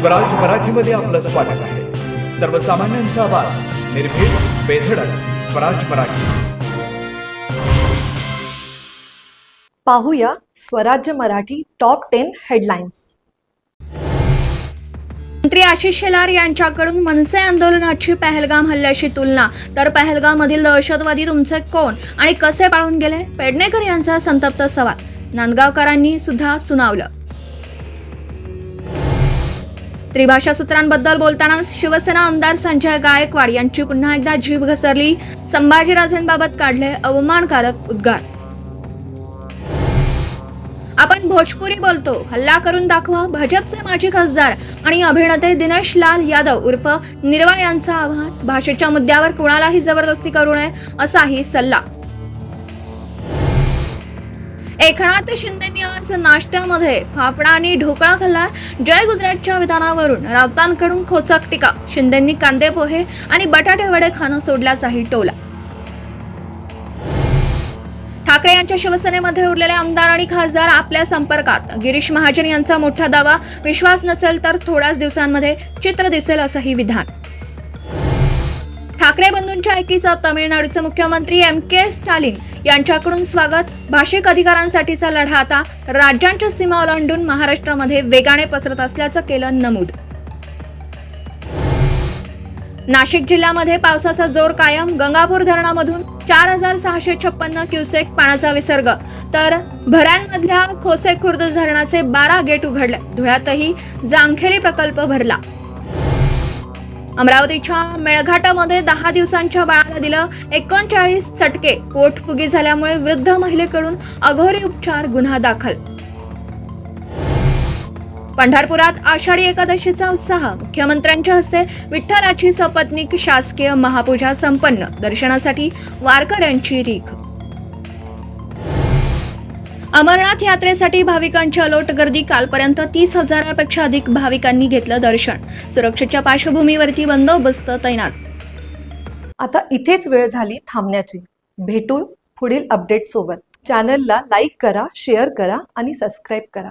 स्वराज मराठीमध्ये आपलं स्वागत आहे. सर्वसामान्यांचा आवाज, निर्भीड, बेधडक, स्वराज मराठी. पाहूया स्वराज्य मराठी टॉप 10 हेडलाईन्स. मंत्री आशिष शेलार यांच्याकडून मनसे आंदोलनाची पहलगाम हल्ल्याशी तुलना, तर पहलगाममधील दहशतवादी तुमचे कोण आणि कसे पळून गेले? पेडणेकर यांचा संतप्त सवाल नांदगावकरांनी सुद्धा सुनावलं. त्रिभाषा सूत्रांबद्दल बोलताना शिवसेना आमदार संजय गायकवाड यांची पुन्हा एकदा जीभ घसरली. संभाजीराजेंबाबत काढले अवमानकारक उद्गार. आपण भोजपुरी बोलतो, हल्ला करून दाखवा. भाजपचे माजी खासदार आणि अभिनेते दिनेश लाल यादव उर्फ निर्वा यांचं आव्हान. भाषेच्या मुद्द्यावर कोणालाही जबरदस्ती करू नये असाही सल्ला. एकनाथ शिंदेंनी आज नाश्त्यामध्ये फाफडा आणि ढोकळा खाल्ला. जय गुजरातच्या विधानावरून राऊतांकडून खोचक टीका. शिंदेंनी कांदे पोहे आणि बटाटे वडे खाणं सोडल्याचाही टोला. ठाकरे यांच्या शिवसेनेमध्ये उरलेले आमदार आणि खासदार आपल्या संपर्कात. गिरीश महाजन यांचा मोठा दावा, विश्वास नसेल तर थोड्याच दिवसांमध्ये चित्र दिसेल असंही विधान. ठाकरे बंधूंच्या एकीचा तामिळनाडूचे मुख्यमंत्री MK स्टॅलिन यांच्याकडून स्वागत. भाषिक अधिकारांसाठीचा लढा आता राज्यांच्या सीमा ओलांडून महाराष्ट्रामध्ये वेगाने पसरत असल्याचं केलं नमूद. नाशिक जिल्ह्यामध्ये पावसाचा जोर कायम. गंगापूर धरणामधून 4656 क्युसेक पाण्याचा विसर्ग, तर भऱ्यांमधल्या खोसे खुर्द धरणाचे 12 गेट उघडले. धुळ्यातही जामखेली प्रकल्प भरला. अमरावतीच्या मेळघाटामध्ये 10 दिवसांच्या बाळाला दिलं 39 चटके. पोटफुगी झाल्यामुळे वृद्ध महिलेकडून अघोरी उपचार, गुन्हा दाखल. पंढरपुरात आषाढी एकादशीचा उत्साह. मुख्यमंत्र्यांच्या हस्ते विठ्ठलाची सपत्नीक शासकीय महापूजा संपन्न. दर्शनासाठी वारकऱ्यांची रीघ. अमरनाथ यात्रेसाठी भाविकांची अलोट गर्दी. कालपर्यंत 30,000पेक्षा अधिक भाविकांनी घेतलं दर्शन. सुरक्षेच्या पार्श्वभूमीवरती बंदोबस्त तैनात. आता इथेच वेळ झाली थांबण्याची. भेटू पुढील अपडेट सोबत. चॅनलला लाईक करा, शेअर करा आणि सबस्क्राईब करा.